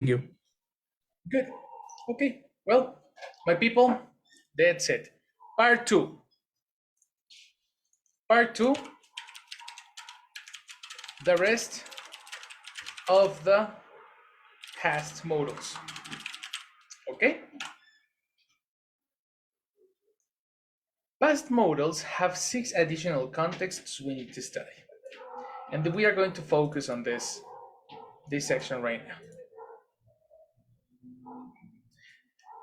you. Good. Okay. Well, my people, that's it. Part two. Part two, the rest of the past modals. Okay? Past modals have 6 additional contexts we need to study. And we are going to focus on this section right now.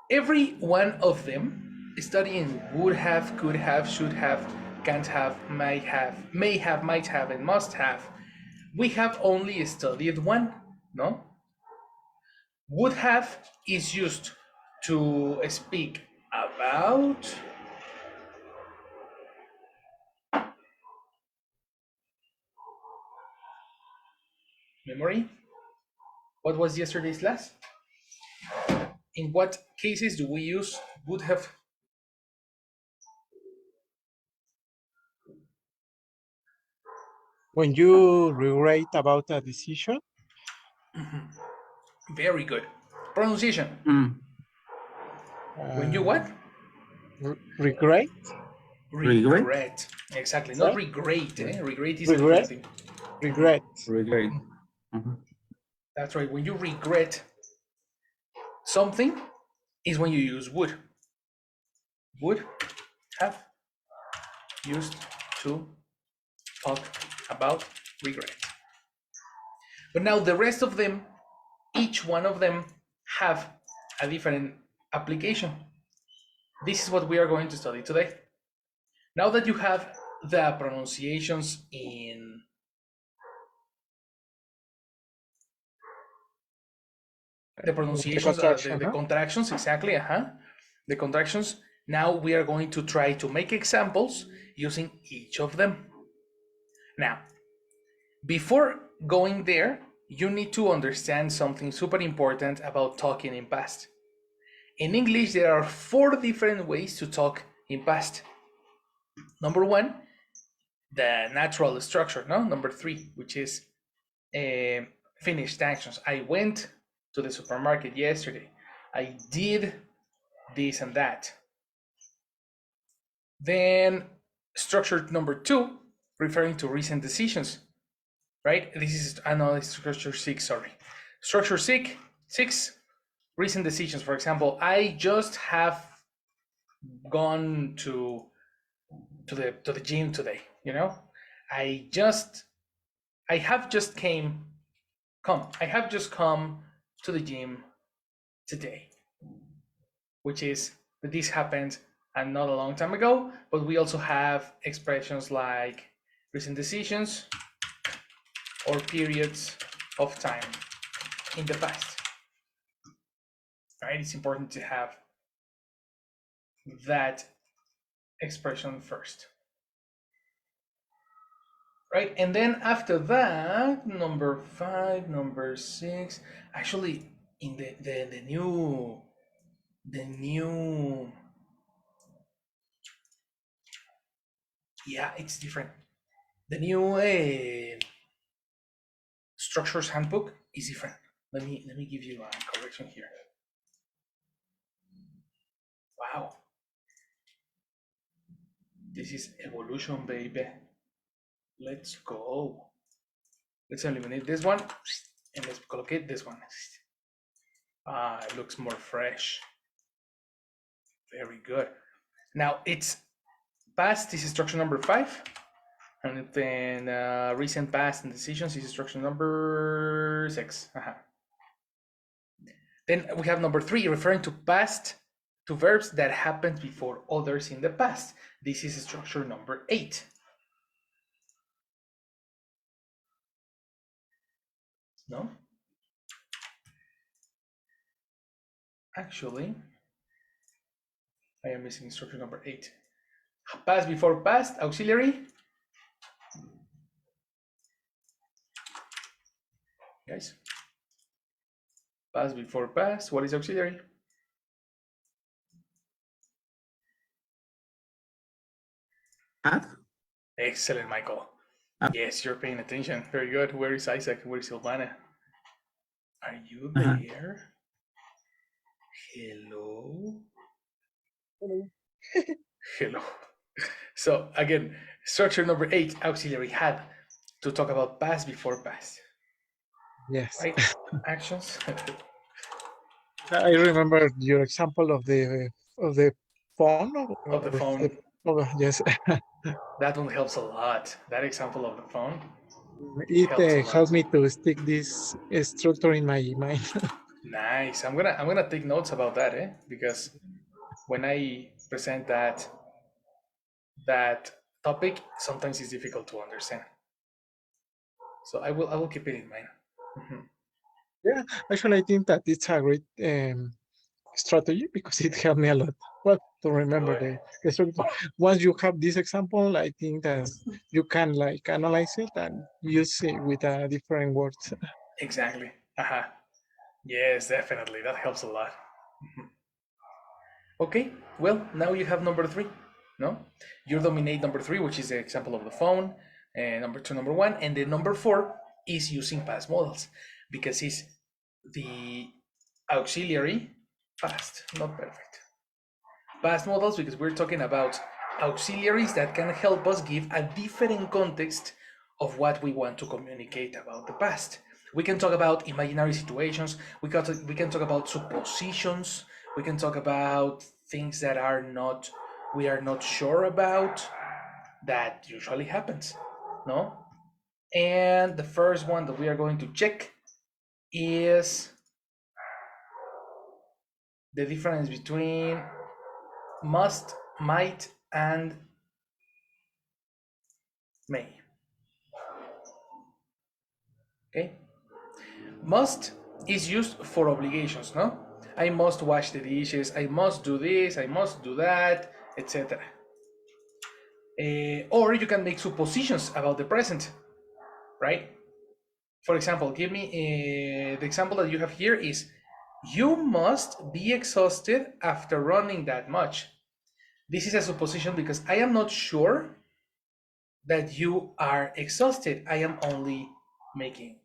Every one of them, studying would have, could have, should have, can't have, might have, may have, might have, and must have, we have only studied one, no? Would have is used to speak about memory. What was yesterday's class? In what cases do we use would have? When you regret about a decision, Very good. Pronunciation. When you uh, what? regret, Regret. Exactly. Not right? regret. Regret is a different Regret, thing. regret. Regret. That's right. When you regret something, is when you use would. Would have used to talk about regret. But now the rest of them, each one of them have a different application. This is what we are going to study today. Now that you have the pronunciations in the pronunciations, the contractions, exactly, the contractions, now we are going to try to make examples using each of them. Now, before going there, you need to understand something super important about talking in past. In English, there are 4 different ways to talk in past. Number 1, the natural structure, no? Number 3, which is finished actions. I went to the supermarket yesterday. I did this and that. Then structure number 2, referring to recent decisions, right? This is another structure 6, sorry. Structure 6, recent decisions. For example, I just have gone to the gym today, you know? I have just come to the gym today, which is that this happened and not a long time ago. But we also have expressions like recent decisions or periods of time in the past, right? It's important to have that expression first, right? And then after that, number 5, number 6, actually in the new yeah, it's different. The new structures handbook is different. Let me give you a correction here. Wow, this is evolution, baby. Let's go. Let's eliminate this one and let's collocate this one. It looks more fresh. Very good. Now it's past is instruction number 5, and then recent past and decisions is instruction number 6. Then we have number 3, referring to past, to verbs that happened before others in the past. This is structure number 8. No? Actually, I am missing structure number 8. Past before past, auxiliary. Guys, past before past, what is auxiliary? Have? Excellent, Michael. Yes, you're paying attention. Very good. Where is Isaac? Where is Silvana? Are you there? Hello? Hello. So again, structure number 8, auxiliary had, to talk about past before past. Yes. Right? Actions. I remember your example of the phone Of the with phone. yes. That one helps a lot. That example of the phone It helps a lot. helps me to stick this structure in my mind. Nice. I'm gonna take notes about that, because when I present that topic, sometimes it's difficult to understand. So I will keep it in mind. Mhm. Yeah, actually, I think that it's a great strategy because it helped me a lot. Well, to remember the structure. Once you have this example, I think that you can like analyze it and use it with different words. Exactly. Uh-huh. Yes, definitely. That helps a lot. Mhm. Okay, well, now you have number 3, no? You dominate number 3, which is the example of the phone, and number 2, number 1, and then number 4 is using past modals because it's the auxiliary past, not perfect. Past modals because we're talking about auxiliaries that can help us give a different context of what we want to communicate about the past. We can talk about imaginary situations, we can talk about suppositions, we can talk about things that we are not sure about, that usually happens, no? And the first one that we are going to check is the difference between must, might, and may. Okay? Must is used for obligations, no? I must wash the dishes, I must do this, I must do that, etc. Or you can make suppositions about the present, right? For example, give me the example that you have here is you must be exhausted after running that much. This is a supposition because I am not sure that you are exhausted. I am only making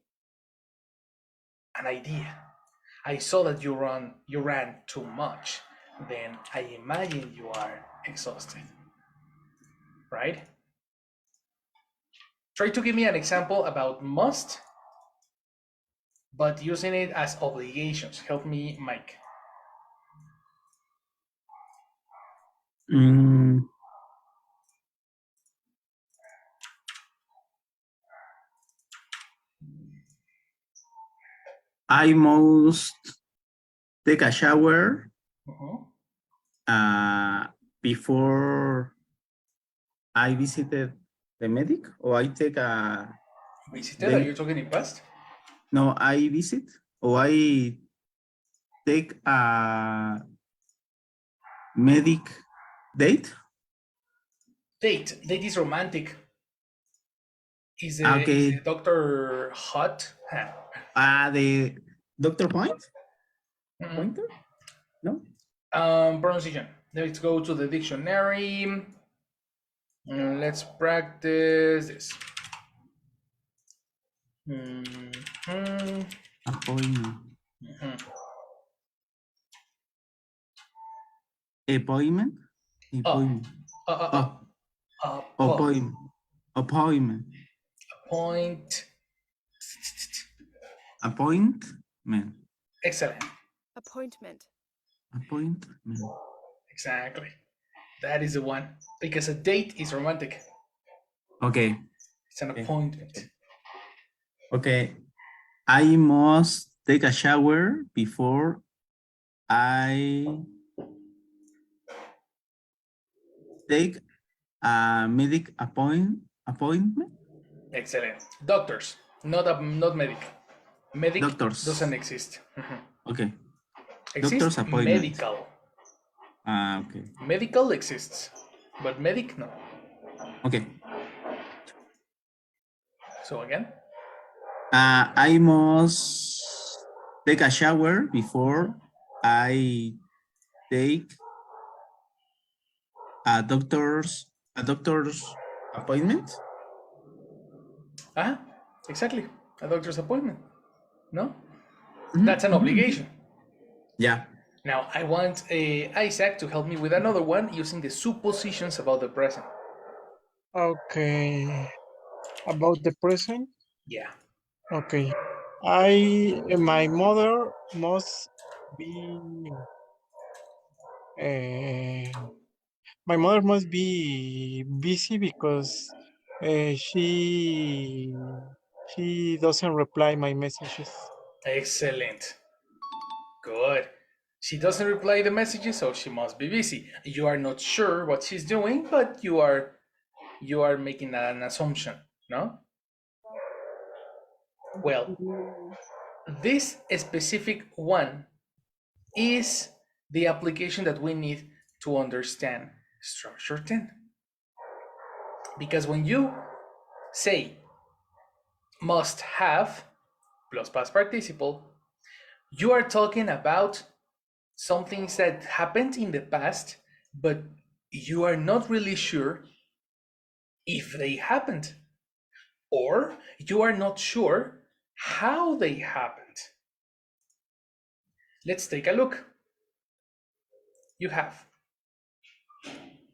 an idea. I saw that you ran too much. Then I imagine you are exhausted, right? Try to give me an example about must, but using it as obligations. Help me, Mike. I must take a shower before I visited the medic, or I take a Visited? Are you talking in past? no, I visit or I take a medic date. Date is romantic. Is Okay. the doctor hot? The doctor pointer? No. Pronunciation. Let's go to the dictionary. Let's practice this. Appointment. Appointment. Appointment. Appointment. Appointment. Appointment. Excellent. Appointment. Appointment. Exactly. That is the one. Because a date is romantic. Okay. It's an appointment. Okay. I must take a shower before I take a medic appointment. Excellent. Doctors, not medic. Medic Doctors. doesn't exist. Okay. Exists Doctor's appointment. medical. Okay. Medical exists, but medic no. Okay. So again? I must take a shower before I take a doctor's appointment. Exactly. A doctor's appointment. No? That's an obligation. Yeah. Now, I want Isaac to help me with another one using the suppositions about the present. Okay. About the present. Yeah. Okay. My mother must be uh, my mother must be busy because she doesn't reply my messages. Excellent. Good. She doesn't reply the messages, so she must be busy. You are not sure what she's doing, but you are making an assumption, no? Well, Mm, this specific one is the application that we need to understand structure 10. Because when you say must have plus past participle, you are talking about some things that happened in the past, but you are not really sure if they happened, or you are not sure how they happened. Let's take a look. You have.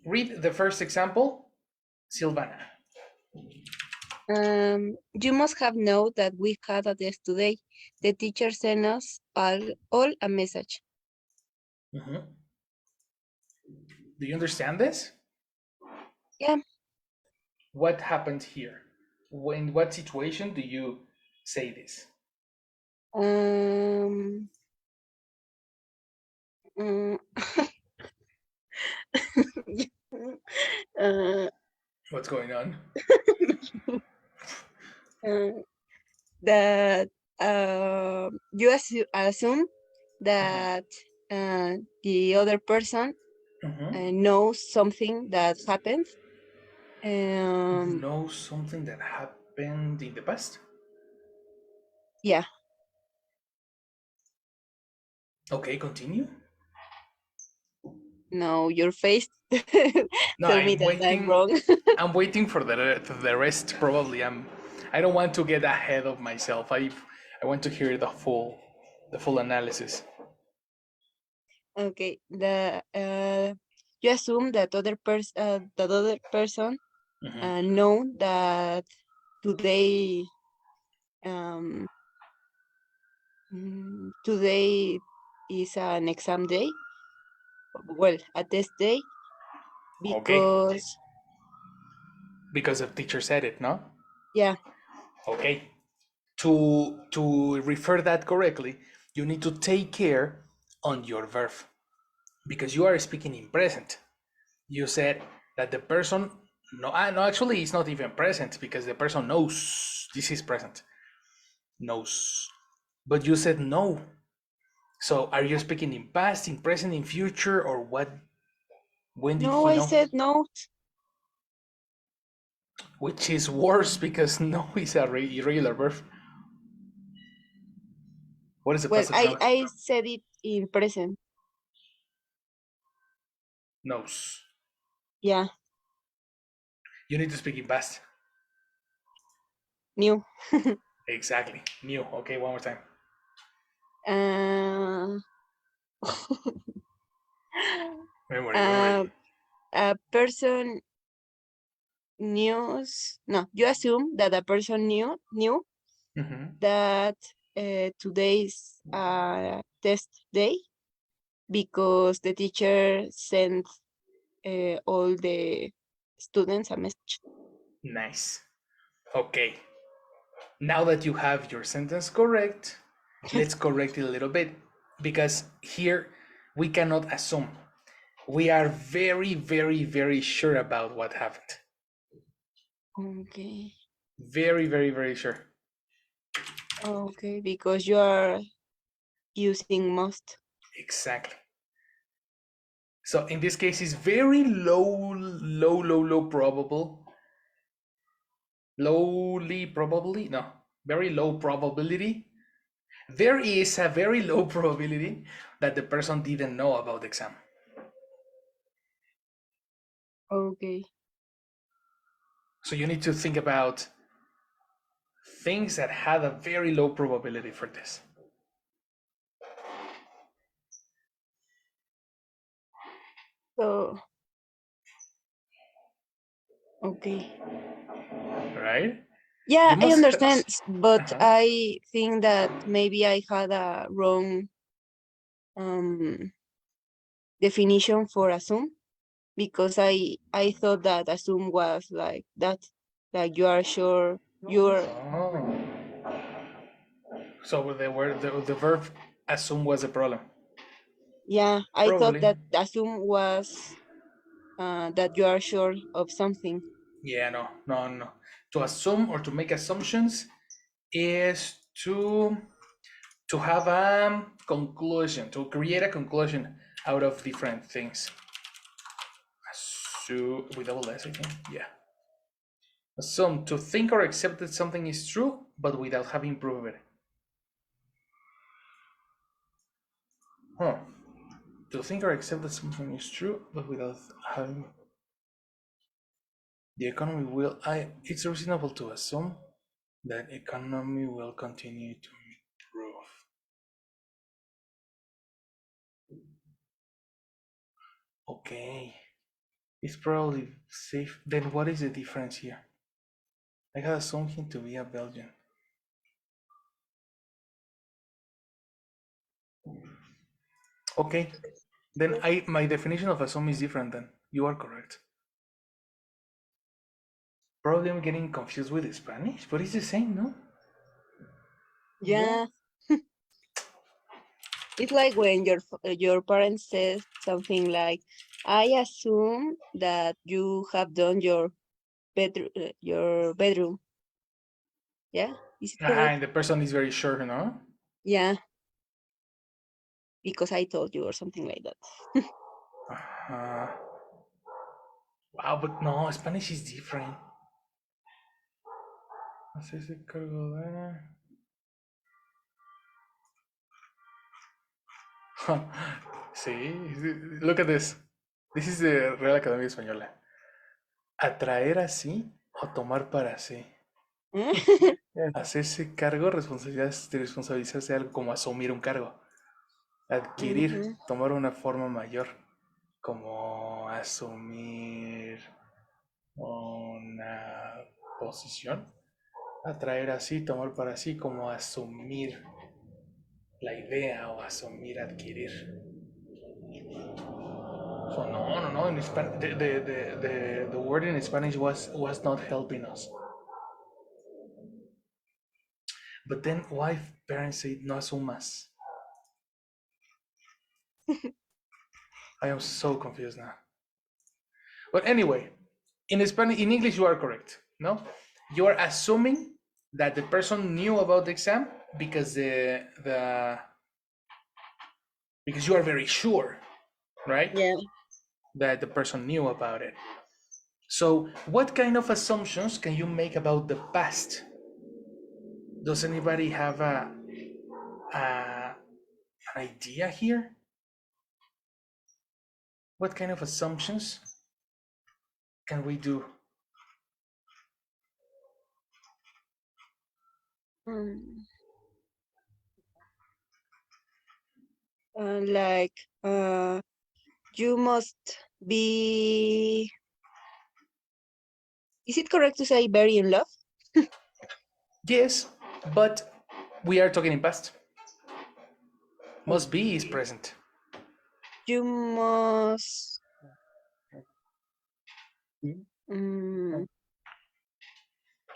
Read the first example, Silvana. you must have known that we had a test today. The teacher sent us all a message. Mm-hmm. Do you understand this? Yeah. What happened here? In what situation do you say this? Um, mm, uh, What's going on? uh, that you assume that the other person Mm-hmm. knows something that happened. Know something that happened in the past? Yeah. Okay, continue. No, your face No, tell me I'm that I'm waiting. wrong. I'm waiting for the rest. Probably, I don't want to get ahead of myself. I want to hear the full analysis. Okay. You assume that other person Mm-hmm. know that today um today is an exam day, well, a test day, Okay, because because the teacher said it, no? yeah. Okay. To refer that correctly, you need to take care on your verb because you are speaking in present. You said that the person no, actually it's not even present because the person knows this is present. Knows. But you said no. So are you speaking in past, in present, in future, or what? When did No, he I know? said no. Which is worse because no is a irregular verb. What is the Well, past I example? I said it in present. Knows. Yeah. You need to speak in past. New. Exactly. New. Okay, one more time. uh, Memory, memory. uh, a person knows. No, you assume that a person knew Mm-hmm. that today's test day because the teacher sent all the students a message. Nice. Okay. Now that you have your sentence correct, let's correct it a little bit because here we cannot assume. We are very, very, very sure about what happened. Okay. Very, very, very sure. Okay, because you are using must. Exactly. So in this case, it's very low probable. Lowly probably? No, very low probability. There is a very low probability that the person didn't know about the exam. Okay. So you need to think about things that had a very low probability for this. So, okay. Right? Yeah, You I must. understand, but Uh-huh. I think that maybe I had a wrong um, definition for assume because I thought that assume was like that, like you are sure you're. Oh. So the word, the verb assume was a problem. Yeah, I thought Probably. that assume was that you are sure of something. Yeah, no, no, no. To assume or to make assumptions is to have a conclusion, to create a conclusion out of different things. So with double S, I think. Yeah. Assume, to think or accept that something is true, but without having proved it. Huh. To think or accept that something is true, but without having the economy will. It's reasonable to assume that economy will continue to improve. Okay. It's probably safe. Then what is the difference here? I had assumed him to be a Belgian. Okay. Then my definition of assume is different then. You are correct. Probably I'm getting confused with Spanish, but it's the same, no? Yeah, it's like when your parents says something like, "I assume that you have done your bedroom." Yeah, is it correct? And the person is very sure, no? Yeah, because I told you or something like that. Uh, wow, but no, Spanish is different. Hacerse cargo de... Sí, look at this. This is the Real Academia Española. Atraer así o tomar para sí. Hacerse cargo, responsabilizarse de algo como asumir un cargo. Adquirir, Ujú. tomar una forma mayor, como asumir una posición. Atraer así, tomar para sí, como asumir la idea o asumir, adquirir. So no, no, no. In the word in Spanish was not helping us. But then why parents say no asumas? I am so confused now. But anyway, in Spanish, in English, you are correct. No, you are assuming that the person knew about the exam because the because you are very sure, right? Yeah. That the person knew about it. So, what kind of assumptions can you make about the past? Does anybody have an idea here? What kind of assumptions can we do? Um, like you must be. Is it correct to say very in love? Yes, but we are talking in past. Must be is Okay. present. You must. Um,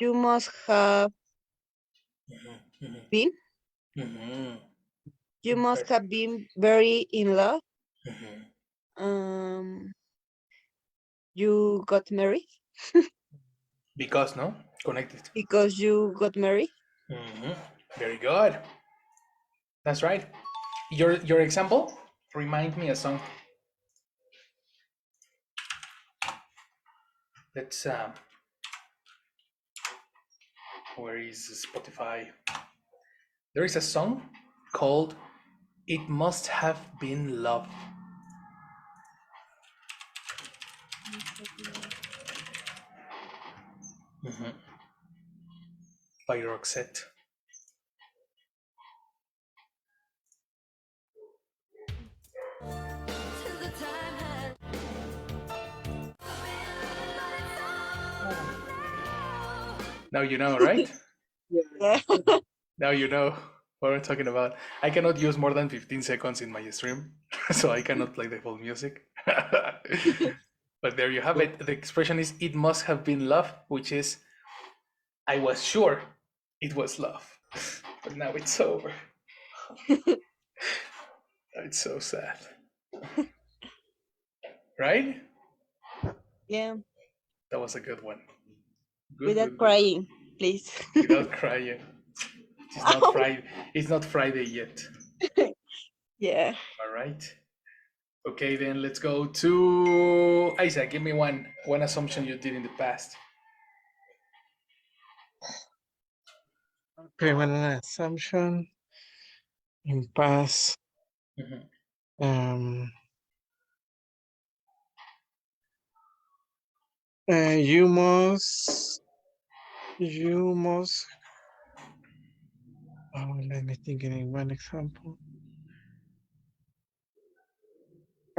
you must have been. Mm-hmm. You must have been very in love. Mm-hmm. Um, you got married Because no, connected. because you got married. Mm-hmm. Very good. That's right. Your example remind me a song. Let's where is Spotify? There is a song called "It Must Have Been Love" by Roxette. Now you know, right? Yeah. Now you know what I'm talking about. I cannot use more than 15 seconds in my stream, so I cannot play the whole music. But there you have it. The expression is "it must have been love," which is I was sure it was love, but now it's over. It's so sad, right? Yeah. That was a good one. Good, Without good, good. crying, please. Without crying. It's not Friday. It's not Friday yet. Yeah. All right. Okay, then let's go to Isaac. Give me one assumption you did in the past. Okay, one assumption in past. Um, you must. Oh, let me think in one example.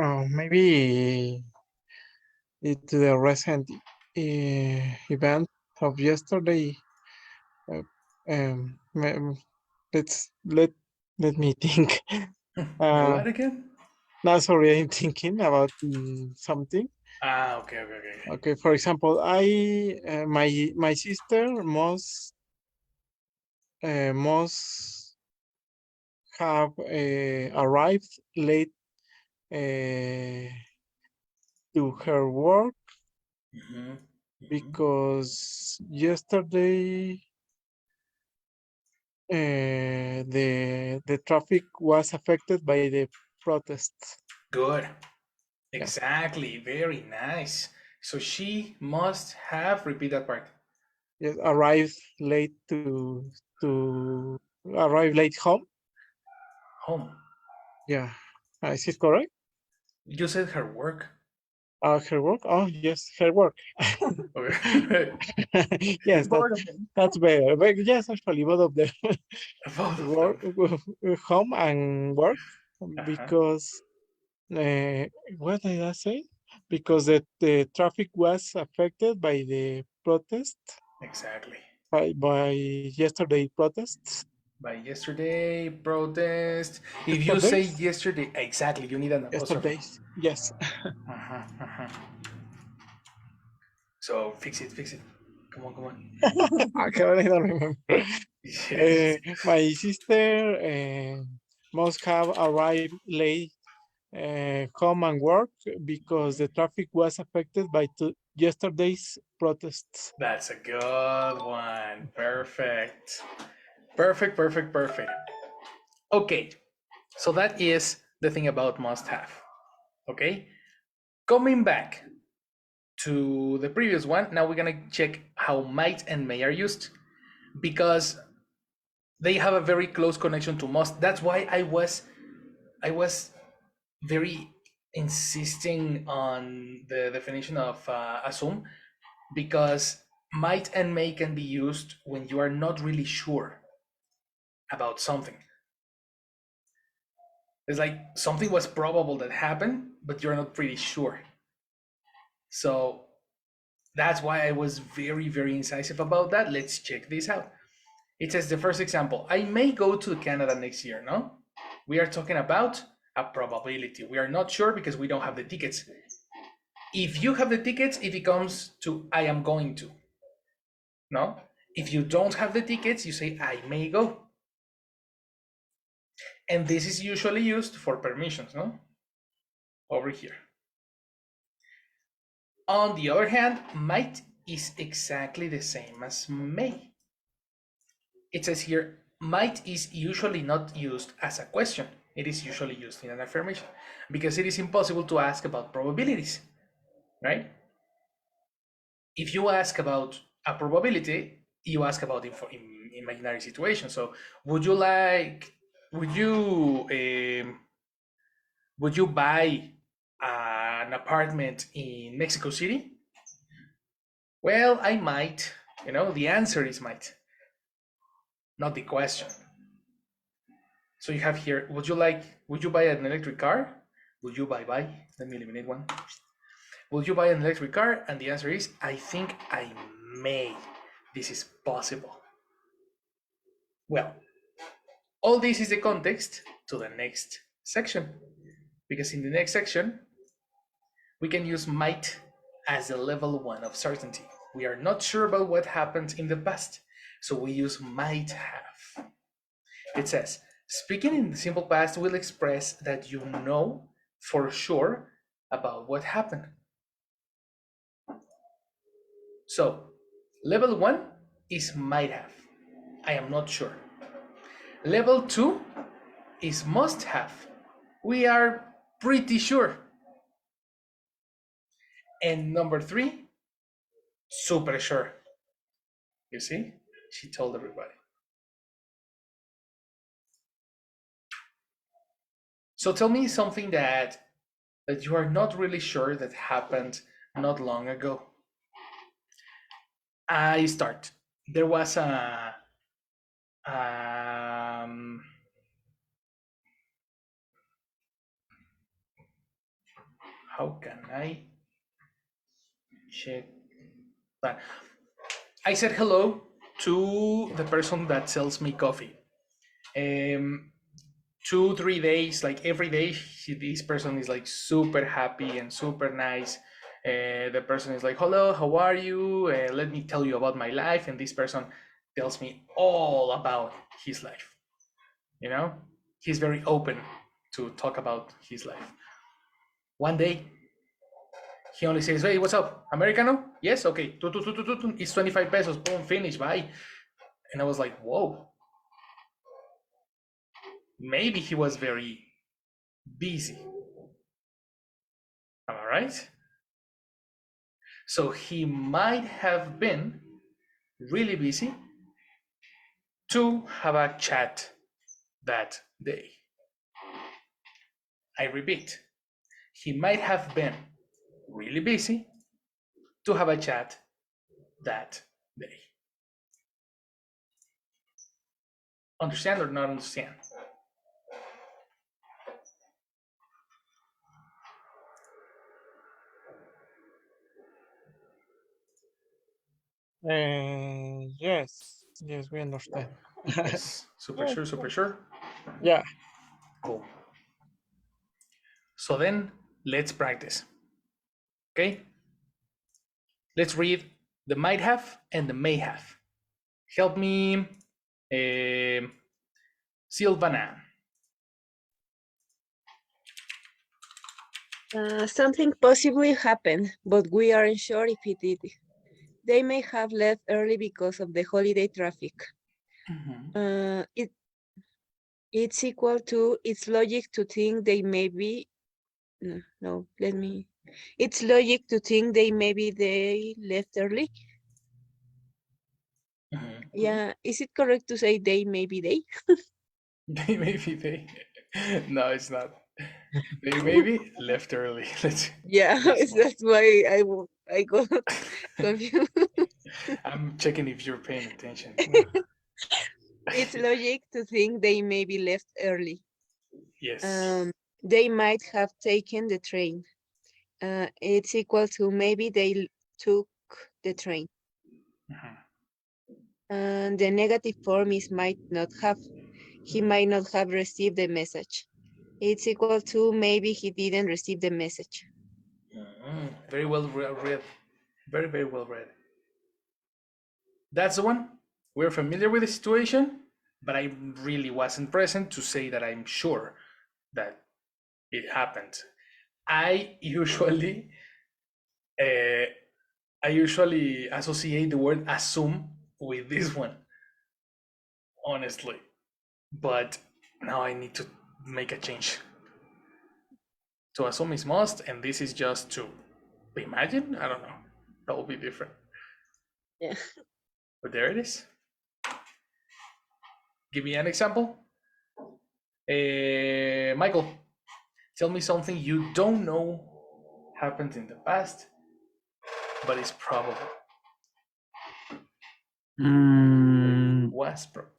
Oh, maybe to the recent event of yesterday. Let me think. What again? No, sorry, I'm thinking about something. Okay. Okay, for example, my sister must have arrived late to her work because yesterday the traffic was affected by the protests. Good. Exactly. Very nice. So she must have, repeat that part. Yes, arrived late to arrive late home. Home. Yeah, is it correct? You said her work. Her work. Oh yes, her work. Okay. Yes, that's better. But yes, actually, both of them. Both of Work, them. home and work, because what did I say? Because the traffic was affected by the protest. Exactly. By yesterday protests. By yesterday protest. If you say Yesterdays. yesterday, exactly, you need an apostrophe. Yesterdays. Yes. So fix it. Come on. I don't remember. Yes. My sister must have arrived late home and work because the traffic was affected by yesterday's protests. That's a good one. Perfect. Okay, so that is the thing about must have. Okay, coming back to the previous one, now we're gonna check how might and may are used, because they have a very close connection to must. That's why I was very insisting on the definition of assume, because might and may can be used when you are not really sure about something. It's like something was probable that happened, but you're not pretty sure. So that's why I was very, very incisive about that. Let's check this out. It says the first example, I may go to Canada next year, no? We are talking about a probability. We are not sure because we don't have the tickets. If you have the tickets, it becomes to I am going to. No? If you don't have the tickets, you say I may go. And this is usually used for permissions, no? Over here. On the other hand, might is exactly the same as may. It says here, might is usually not used as a question. It is usually used in an affirmation because it is impossible to ask about probabilities, right? If you ask about a probability, you ask about imaginary situations. So would you buy an apartment in Mexico City? Well, I might. The answer is might, not the question. So you have here, would you buy an electric car? Would you buy? Let me eliminate one. Would you buy an electric car? And the answer is, I think I may. this is possible? Well, all this is the context to the next section, because in the next section, we can use might as a level 1 of certainty. We are not sure about what happened in the past, so we use might have. It says, speaking in the simple past will express that you know for sure about what happened. So, level 1 is might have. I am not sure. Level 2 is must have. We are pretty sure. And number 3, super sure. You see? She told everybody. So tell me something that you are not really sure that happened not long ago. I start. There was a how can I check that? I said hello to the person that sells me coffee. 2-3 days, like every day, this person is like super happy and super nice. The person is like, hello, how are you? Let me tell you about my life. And this person tells me all about his life. You know, he's very open to talk about his life. One day, he only says, hey, what's up? Americano? Yes, okay. It's 25 pesos. Boom, finish, bye. And I was like, whoa. Maybe he was very busy. Am I right? So he might have been really busy to have a chat that day. I repeat, he might have been really busy to have a chat that day. Understand or not understand? Yes, yes, we understand. Yes, super sure, super sure. Yeah. Cool. So then let's practice. Okay? Let's read the might have and the may have. Help me, Silvana. Something possibly happened, but we aren't sure if it did. They may have left early because of the holiday traffic. It's equal to, it's logic to think they may be, it's logic to think they left early. Yeah, is it correct to say they maybe they? They maybe they. No, it's not. They maybe left early. Yeah, that's why I got confused. I'm checking if you're paying attention. It's logic to think they maybe left early. Yes. They might have taken the train. It's equal to maybe they took the train. And the negative form is might not have. He might not have received the message. It's equal to maybe he didn't receive the message. Very well read. Very, very well read. That's the one. We're familiar with the situation, but I really wasn't present to say that I'm sure that it happened. I usually associate the word assume with this one, honestly. But now I need to make a change. To assume is must, and this is just to imagine. I don't know. That will be different. Yeah. But there it is. Give me an example. Michael, tell me something you don't know happened in the past, but it's probable. Was probable.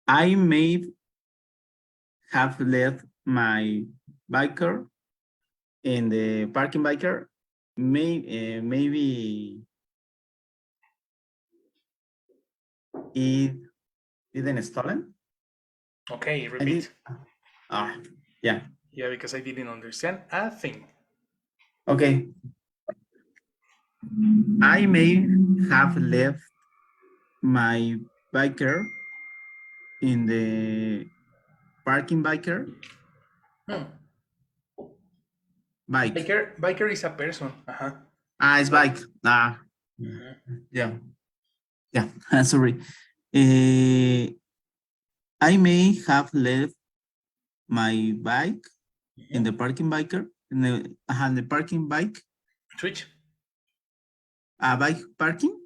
I may have left my biker in the parking biker. Maybe it didn't stolen. Okay, repeat. Yeah. Yeah, because I didn't understand a thing. Okay. I may have left my biker in the parking biker. Bike. Biker is a person. It's bike. Yeah. Yeah. Sorry. I may have left my bike in the parking biker in the parking bike. Switch. Bike parking.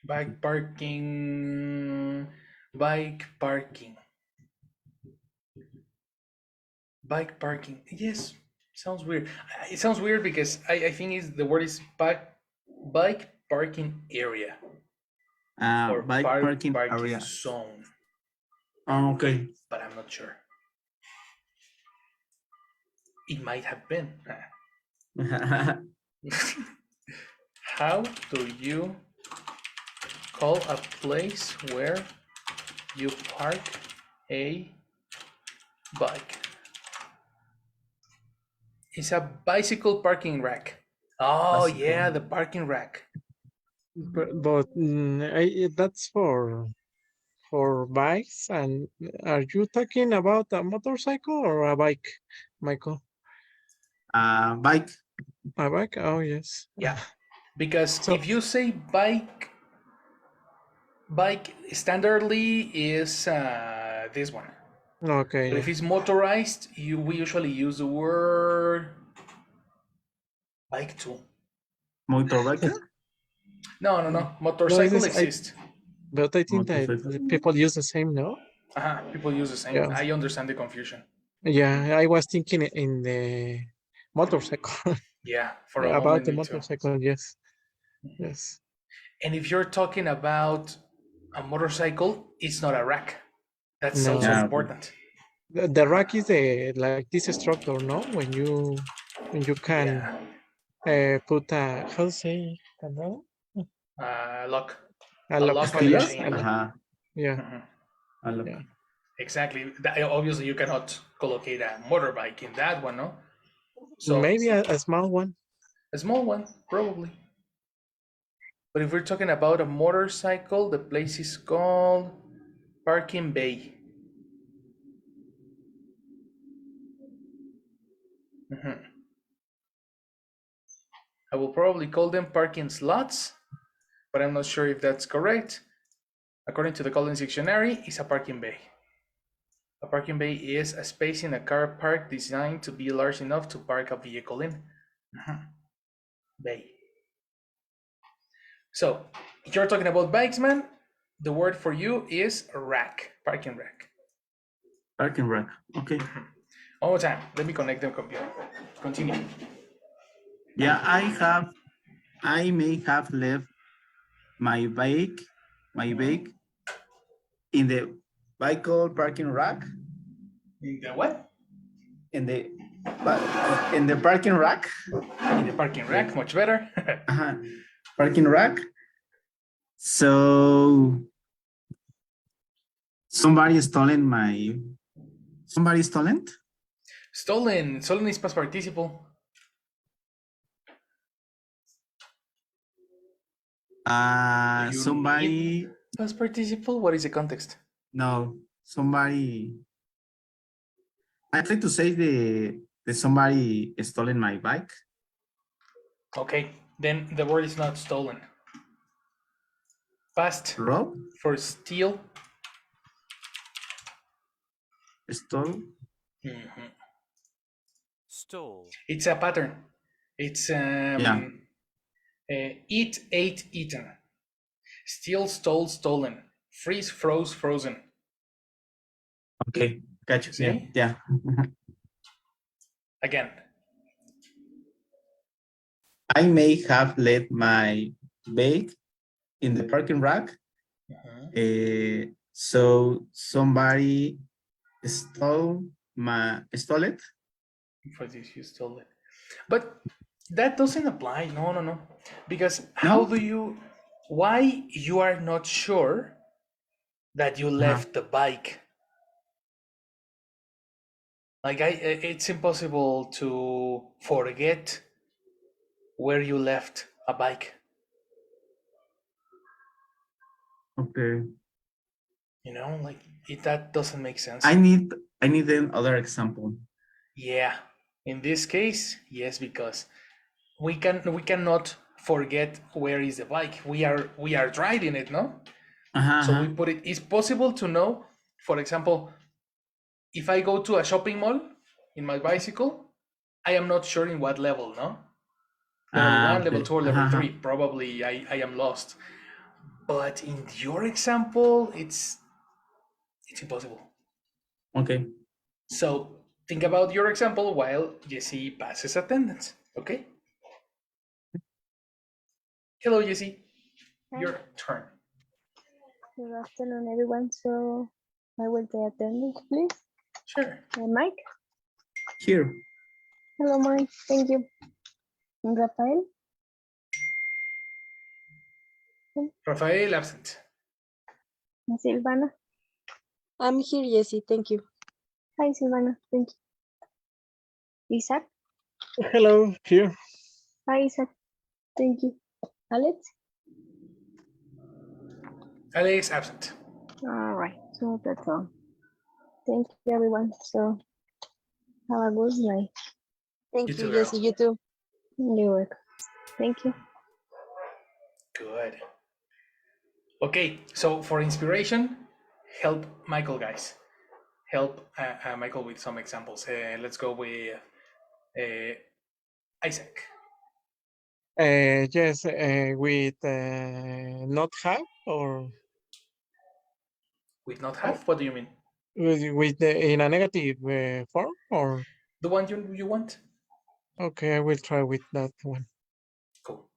Bike parking. Bike parking. Bike parking. Yes, sounds weird. It sounds weird because I think the word is bike parking area. Or Bike parking area. zone. Okay. But I'm not sure. It might have been. How do you call a place where you park a bike? It's a bicycle parking rack. Oh, bicycle. Yeah, the parking rack. But that's for bikes. And are you talking about a motorcycle or a bike, Michael? Bike. A bike? Oh, yes. Yeah, because if you say bike standardly is this one. Okay. But if it's motorized, we usually use the word bike too. Motorbike? No. Motorcycle exists. But I think that people use the same, no? People use the same. Yeah. I understand the confusion. Yeah, I was thinking in the motorcycle. Yeah, for a about the motorcycle, too. Yes. Yes. And if you're talking about a motorcycle, it's not a rack. That's also important. The rack is like this structure, no? When you can put a, how to say, lock. A lock on yes. Yeah. Yeah. Exactly. Obviously, you cannot collocate a motorbike in that one, no? So maybe a small one. A small one, probably. But if we're talking about a motorcycle, the place is called Parking Bay. I will probably call them parking slots, but I'm not sure if that's correct. According to the Collins Dictionary, it's a parking bay. A parking bay is a space in a car park designed to be large enough to park a vehicle in. Bay. So, if you're talking about bikes, man, the word for you is rack, parking rack. Parking rack, okay. One more time, let me connect the computer. Continue. Yeah, I may have left my bike in the vehicle parking rack. In the what? In the parking rack. In the parking rack, much better. Parking rack. So somebody stolen. Stolen is past participle. Somebody past participle. What is the context? No, somebody. I try to say the somebody stolen my bike. Okay, then the word is not stolen. Past rob for steal. Stole. Stole. It's a pattern. It's eat, ate, eaten. Steal, stole, stolen. Freeze, froze, frozen. Okay, gotcha. See? Yeah. Again. I may have left my bag in the parking rack. So somebody stole it. For this, you stole it. But that doesn't apply. No. Because how do you, why you are not sure that you left the bike. Like it's impossible to forget where you left a bike. Okay. You know, like that doesn't make sense. I need another example. Yeah, in this case, yes, because we cannot forget where is the bike. We are driving it, no? So we put it. It's possible to know, for example, if I go to a shopping mall in my bicycle, I am not sure in what level, no? Level one, level Okay. two, or level three. Probably I am lost. But in your example, it's impossible. Okay. So think about your example while Jesse passes attendance. Okay? Hello, Jesse. Hi. Your turn. Good afternoon, everyone. So I will take attendance, please. Sure. Mike. Here. Hello, Mike. Thank you. Rafael. Rafael absent. Silvana. I'm here, Jessie. Thank you. Hi, Silvana. Thank you. Isaac. Hello, here. Hi, Isaac. Thank you. Alex. Alex absent. All right. So that's all. Thank you, everyone. So have a good night. Thank You you, too, girl. Jessie. You too. You're welcome. Thank you. Good. Okay, so for inspiration, help Michael, guys. Help Michael with some examples. Let's go with Isaac. Yes, with not have or With not have? What do you mean? with in a negative form or The one you want? okay, I will try with that one. Cool.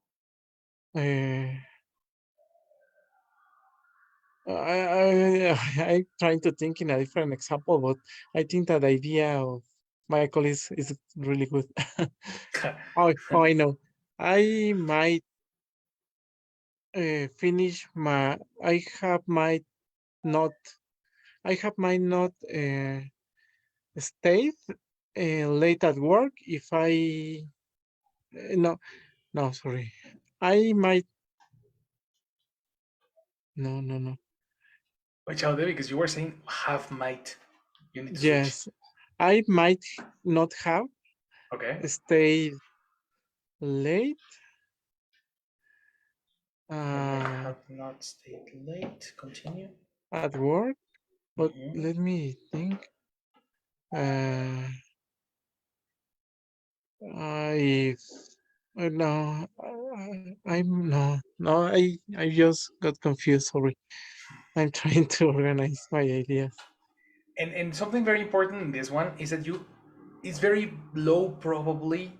I'm trying to think in a different example, but I think that the idea of Michael is really good. Oh, I know. I might finish my. Not. I have might not stay late at work if I. No, sorry. I might. No. Watch out there because you were saying have might. You need to switch. Yes, I might not have Okay. stayed late. I have not stayed late. Continue. At work, but let me think. I no, I'm no. I just got confused. Sorry, I'm trying to organize my ideas. And something very important in this one is that it's very low probably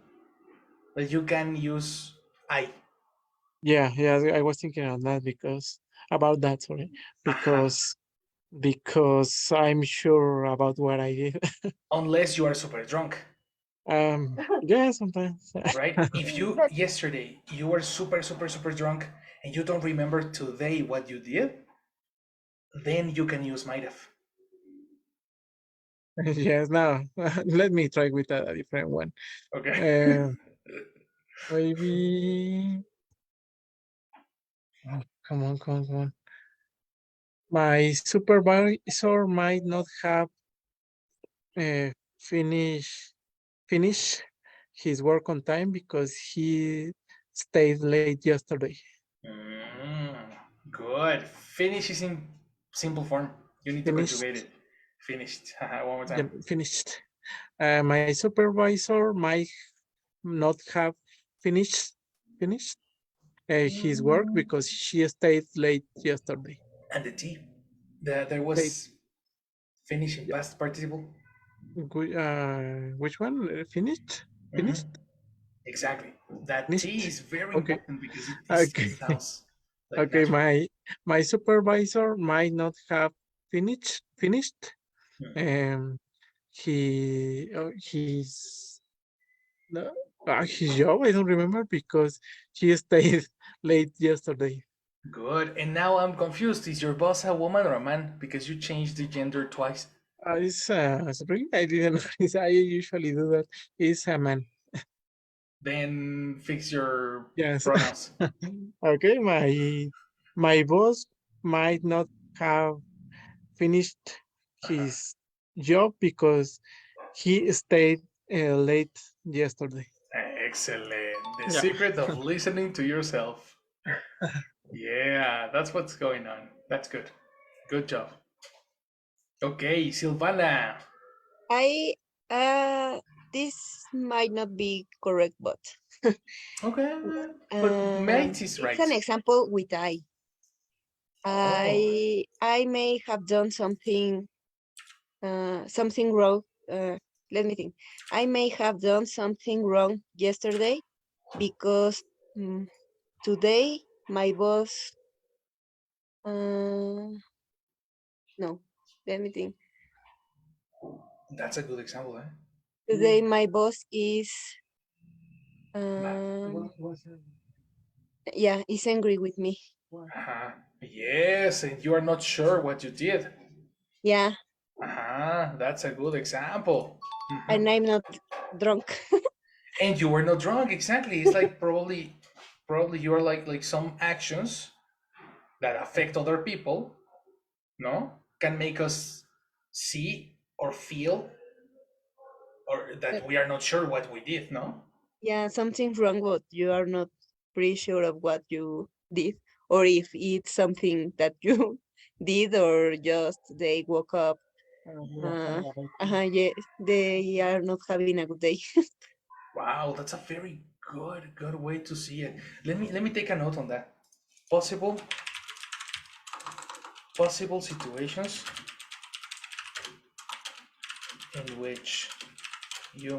that you can use I. Yeah, I was thinking on that about that. Sorry, because because I'm sure about what I did. Unless you are super drunk. Yeah, sometimes. Right? If you yesterday you were super drunk and you don't remember today what you did, then you can use might have. Yes, now let me try with a different one. Okay. Maybe. Oh, come on. My supervisor might not have uh, finished finish his work on time because he stayed late yesterday. Good. Finish is in simple form. You need to Finished. conjugate it. Finished. One more Yeah, time. finished. My supervisor might not have finished finished his work because she stayed late yesterday. And the T. There Late. was finish in Yeah. past participle. Which one? Finished? Finished? Exactly. That T Finished? is very Okay. important because it Okay. sounds like Okay. natural. My supervisor might not have finished. He his job. I don't remember because he stayed late yesterday. Good. And now I'm confused. Is your boss a woman or a man? Because you changed the gender twice. It's spring. I didn't notice. I usually do that. It's a man. Then fix your Yes. pronouns. Okay. My boss might not have finished his job because he stayed late yesterday. Excellent. The Yeah. secret of listening to yourself. Yeah, that's what's going on. That's good. Good job. Okay, Silvana. I this might not be correct, but Okay, but might is it's an right. example with I. Oh, I may have done something wrong. Let me think. I may have done something wrong yesterday because mm, today my boss. No, let me think. that's a good example, eh? Today my boss is Mad. yeah, is angry with me. Uh-huh. Yes, and you are not sure what you did. Yeah, Uh-huh. That's a good example. and I'm not drunk. And you were not drunk, exactly. It's like probably you are like some actions that affect other people, no? Can make us see or feel or But that we are not sure what we did, no? yeah, something's wrong, but you are not pretty sure of what you did, or if it's something that you did, or just they woke up. Yeah, they are not having a good day. Wow, that's a very good way to see it. Let me take a note on that. Possible possible situations in which you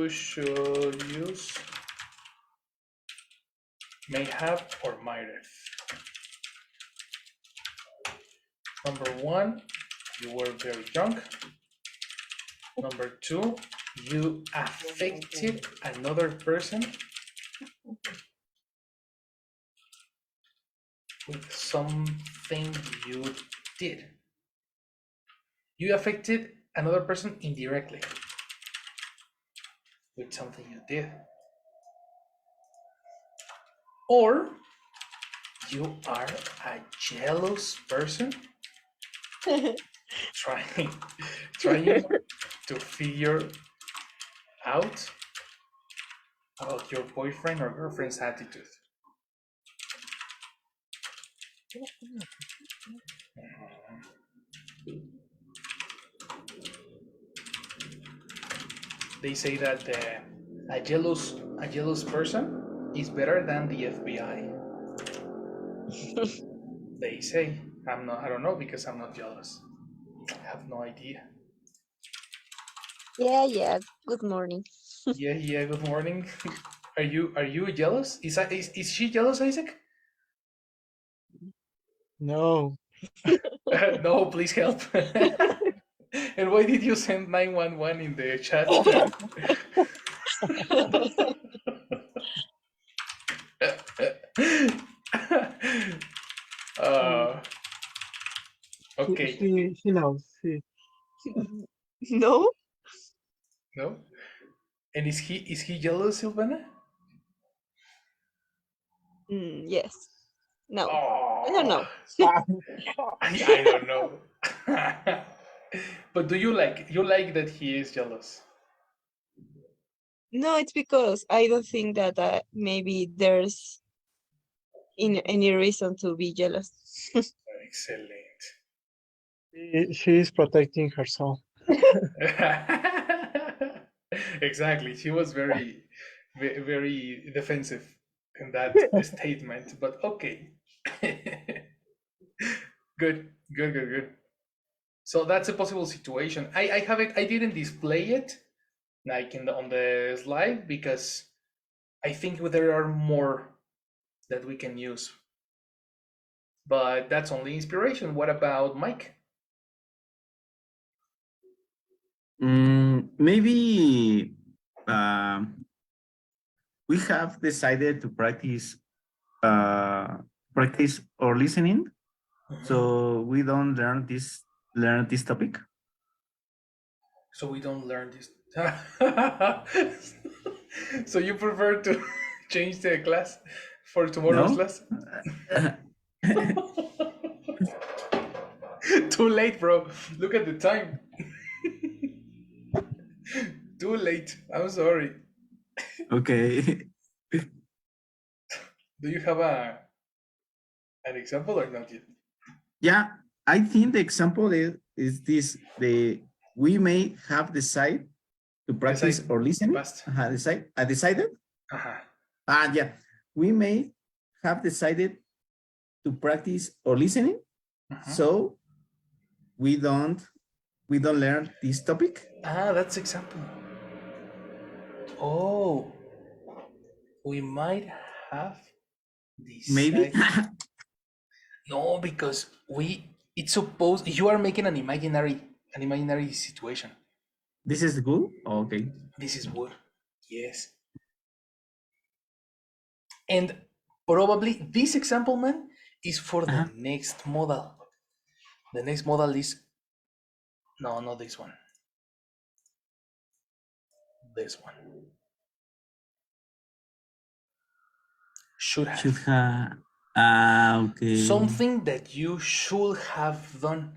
should use may have or might have. Number one, you were very drunk. Number two, you affected another person with something you did. You affected another person indirectly with something you did. Or you are a jealous person trying trying to figure out about your boyfriend or girlfriend's attitude. They say that a jealous person is better than the FBI. They say. I don't know because I'm not jealous. I have no idea. Yeah, yeah. Good morning. Yeah. Good morning. Are you jealous? Is she jealous, Isaac? No. No, please help. And why did you send 911 in the chat? Um, uh, he, okay. he, he knows. No. No. And is he jealous, Silvana? Yes. No. I don't Oh, know. I don't know. But do you like that he is jealous? No, it's because I don't think that maybe there's any reason to be jealous. Excellent. She is protecting herself. Exactly. She was very defensive in that statement, but okay. Good. So that's a possible situation. I haven't I didn't display it like on the slide because I think there are more that we can use. But that's only inspiration. What about Mike? Maybe we have decided to practice practice or listening. So we don't learn this topic. So we don't learn this. So you prefer to change the class for tomorrow's No. class? Too late, bro. Look at the time. Too late. I'm sorry. Okay. Do you have an example or not yet? Yeah, I think the example is this: we may have decided to practice Decide or listening. past. Decided. Yeah, we may have decided to practice or listening. So we don't learn this topic. That's example. Oh, we might have Maybe. decided. No, because it's supposed you are making an imaginary situation. This is good. Okay. This is what, yes. And probably this example, man, is for the next modal. The next modal is no, not this one. This one. Should have. Okay. Something that you should have done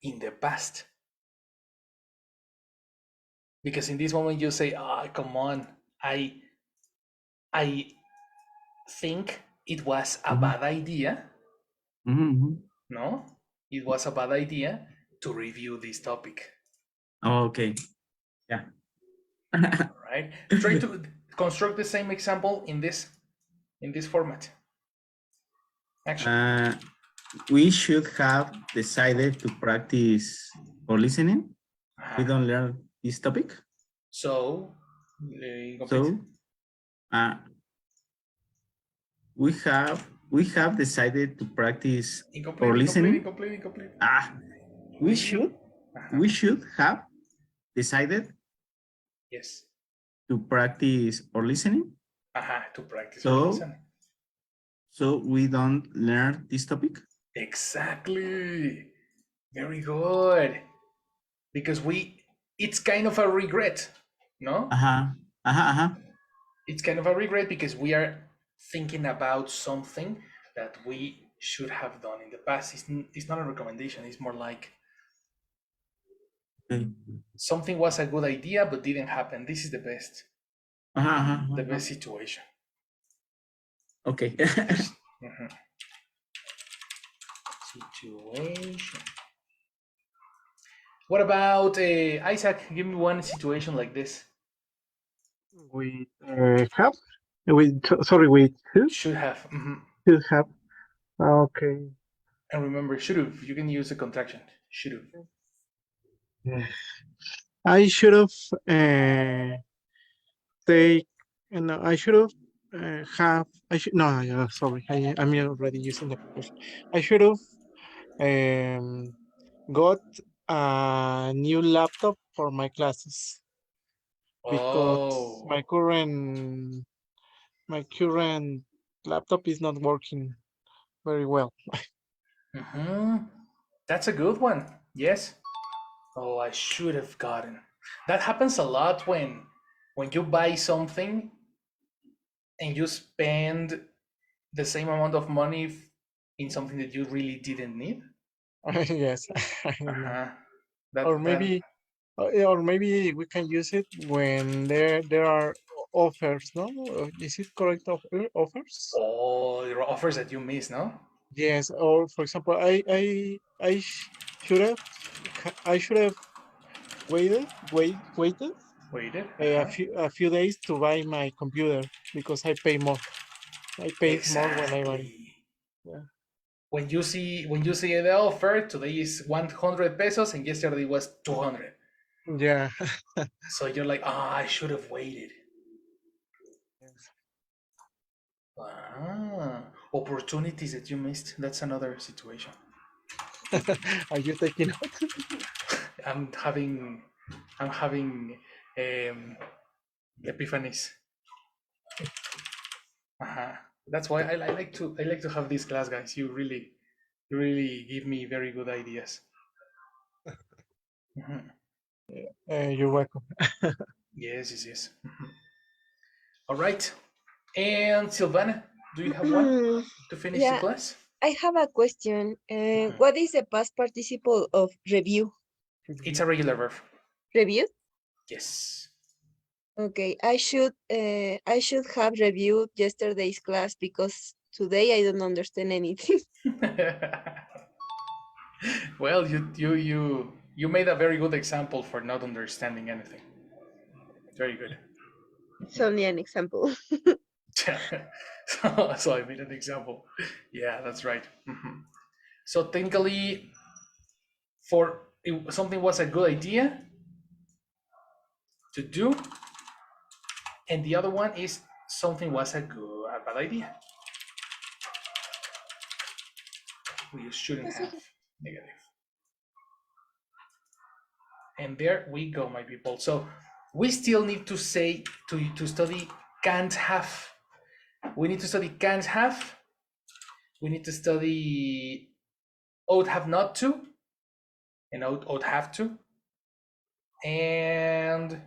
in the past. Because in this moment you say, come on, I think it was a bad idea. No, it was a bad idea to review this topic. Okay. Yeah. Right. Try to construct the same example in this format. Actually, we should have decided to practice or listening. We don't learn this topic. So, we have decided to practice or listening. Incomplete. We should have decided. Yes. To practice or listening. To practice or listen. So we don't learn this topic. Exactly. Very good. Because it's kind of a regret, no? It's kind of a regret because we are thinking about something that we should have done in the past. It's not a recommendation. It's more like something was a good idea but didn't happen. This is the best. The best situation. Okay. Situation. What about Isaac? Give me one situation like this. With have? Sorry, with who? Should have. Should have. Okay. And remember, should have. You can use the contraction. Should have. I should have take. No, I should have have. I should no. Sorry, I'm already using the question. I should have got a new laptop for my classes because my current laptop is not working very well. That's a good one. Yes. Oh, I should have gotten. That happens a lot when you buy something and you spend the same amount of money in something that you really didn't need. Yes. Or maybe we can use it when there are offers, no? Is it correct? Offers? Oh, there are offers that you miss, no? Yes. Or for example, I should have waited a few days to buy my computer because I pay more. I paid more when I buy. Yeah. When you see the offer, today is 100 pesos and yesterday was 200. Yeah. So you're like, I should have waited. Yes. Opportunities that you missed. That's another situation. Are you taking notes? I'm having epiphanies. That's why I like to have this class, guys. You really give me very good ideas. You're welcome. Yes. All right. And Silvana, do you have one to finish the Yeah, class? I have a question. What is the past participle of review? It's a regular verb. Review? Yes. Okay, I should have reviewed yesterday's class because today I don't understand anything. Well, you made a very good example for not understanding anything. Very good. It's only an example. So I made an example. Yeah, that's right. So technically, something was a good idea to do, and the other one is something was a bad idea. We shouldn't have negative. And there we go, my people. So we still need to say to study can't have. We need to study can't have. We need to study ought have not to, and ought have to. And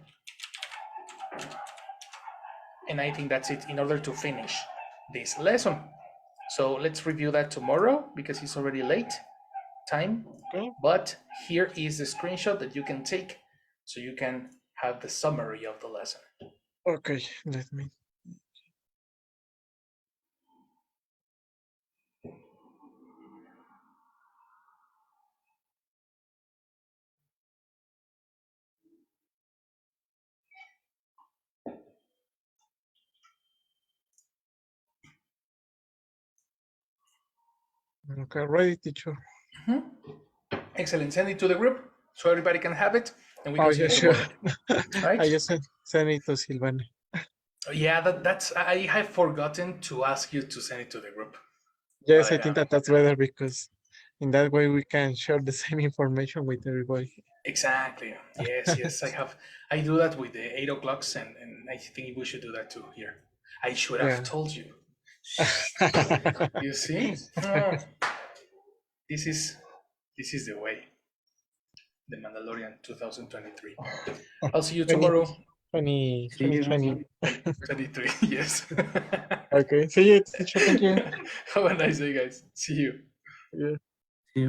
I think that's it in order to finish this lesson. So let's review that tomorrow because it's already late time. Okay. But here is the screenshot that you can take so you can have the summary of the lesson. Okay, let me. Okay, ready, teacher. Excellent. Send it to the group so everybody can have it, and we Oh, can yeah, see it sure. tomorrow. Right? I just send it to Silvana. Yeah, that's. I have forgotten to ask you to send it to the group. Yes, I think that's better because in that way we can share the same information with everybody. Exactly. Yes. I do that with the 8 o'clocks, and I think we should do that too here. I should have told you. You see? This is the way. The Mandalorian 2023. I'll see you tomorrow. 2020. 23. Yes. Okay. See you, teacher. Thank you. Have a nice day, guys. See you. Yeah. Sí.